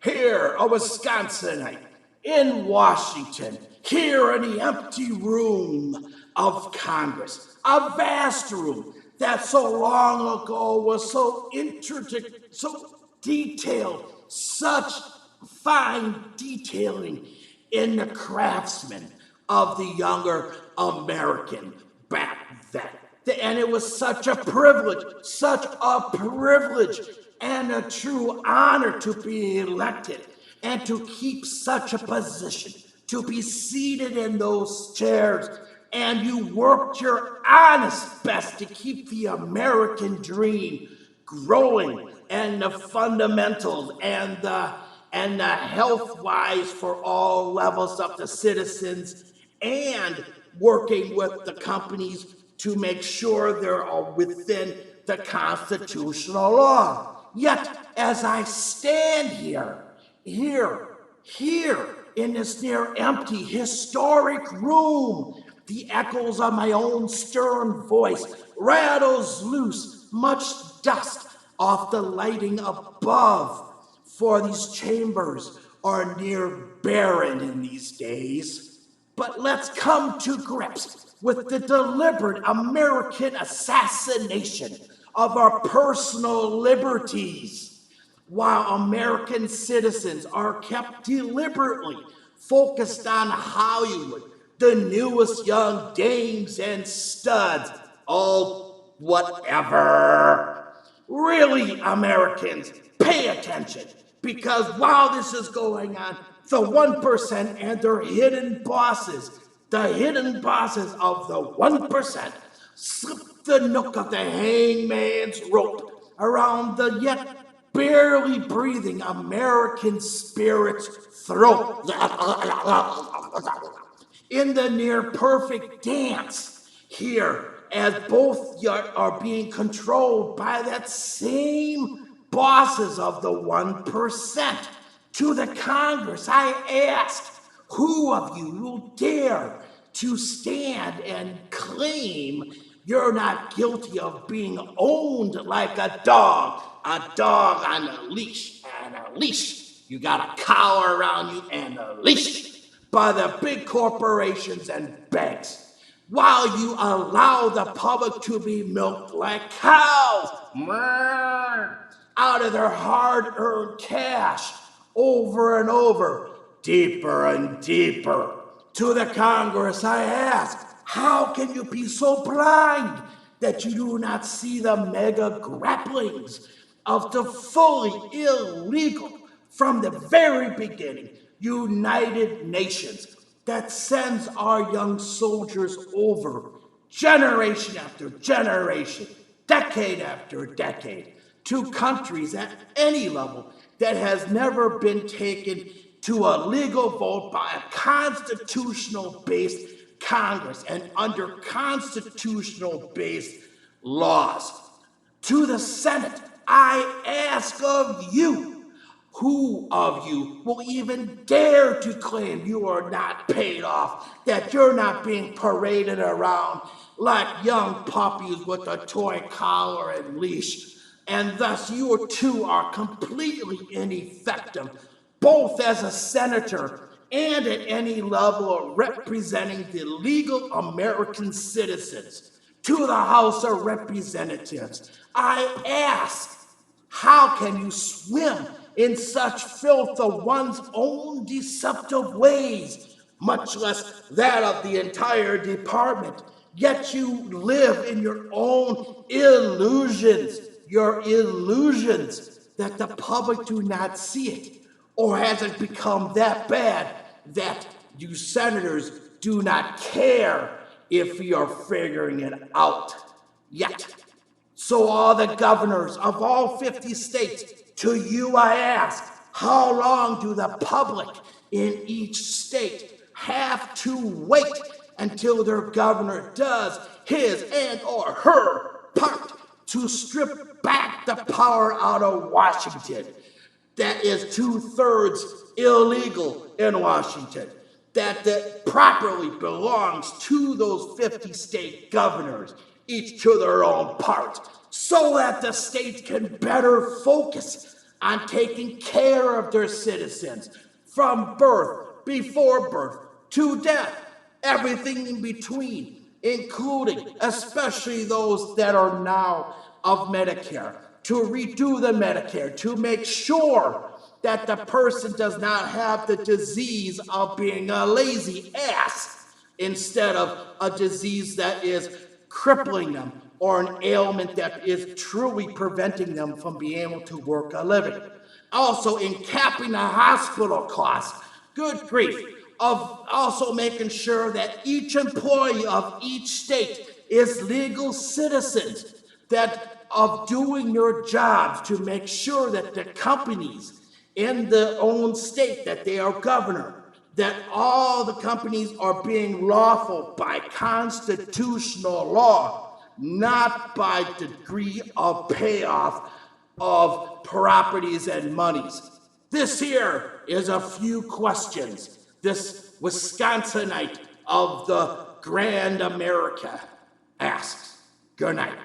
here, a Wisconsinite, in Washington, here in the empty room of Congress, a vast room that so long ago was so intricate, so detailed, such fine detailing in the craftsmen of the younger American back then. And it was such a privilege and a true honor to be elected and to keep such a position, to be seated in those chairs. And you worked your honest best to keep the American dream growing, and the fundamentals and the health-wise for all levels of the citizens, and working with the companies to make sure they're all within the constitutional law. Yet, as I stand here in this near empty historic room, the echoes of my own stern voice rattles loose much dust off the lighting above, for these chambers are near barren in these days. But let's come to grips with the deliberate American assassination of our personal liberties, while American citizens are kept deliberately focused on Hollywood, the newest young dames and studs, all whatever. Really, Americans, pay attention, because while this is going on, the 1% and their hidden bosses, the hidden bosses of the 1%, slip the nook of the hangman's rope around the yet barely breathing American spirit's throat. In the near perfect dance here, as both are being controlled by that same bosses of the 1%. To the Congress, I asked, who of you will dare to stand and claim you're not guilty of being owned like a dog on a leash, and a leash, you got a collar around you and a leash, by the big corporations and banks, while you allow the public to be milked like cows out of their hard-earned cash over and over, deeper and deeper. To the Congress, I ask, how can you be so blind that you do not see the mega grapplings of the fully illegal, from the very beginning, United Nations that sends our young soldiers over generation after generation, decade after decade, to countries at any level that has never been taken to a legal vote by a constitutional-based Congress and under constitutional-based laws. To the Senate, I ask of you, who of you will even dare to claim you are not paid off, that you're not being paraded around like young puppies with a toy collar and leash, and thus you too are completely ineffective, both as a senator and at any level of representing the legal American citizens? To the House of Representatives, I ask, how can you swim in such filth of one's own deceptive ways, much less that of the entire department, yet you live in your own illusions, that the public do not see it? Or has it become that bad that you senators do not care if you're figuring it out yet? So all the governors of all 50 states, to you I ask, how long do the public in each state have to wait until their governor does his and or her part to strip back the power out of Washington that is 2/3 illegal in Washington, that properly belongs to those 50 state governors, each to their own part, so that the states can better focus on taking care of their citizens from birth, before birth, to death, everything in between, including especially those that are now of Medicare, to redo the Medicare, to make sure that the person does not have the disease of being a lazy ass instead of a disease that is crippling them or an ailment that is truly preventing them from being able to work a living. Also, in capping the hospital costs, good grief, of also making sure that each employee of each state is legal citizens, that of doing your jobs to make sure that the companies in the own state that they are governor, that all the companies are being lawful by constitutional law, not by degree of payoff of properties and monies. This here is a few questions this Wisconsinite of the Grand America asks. Good night.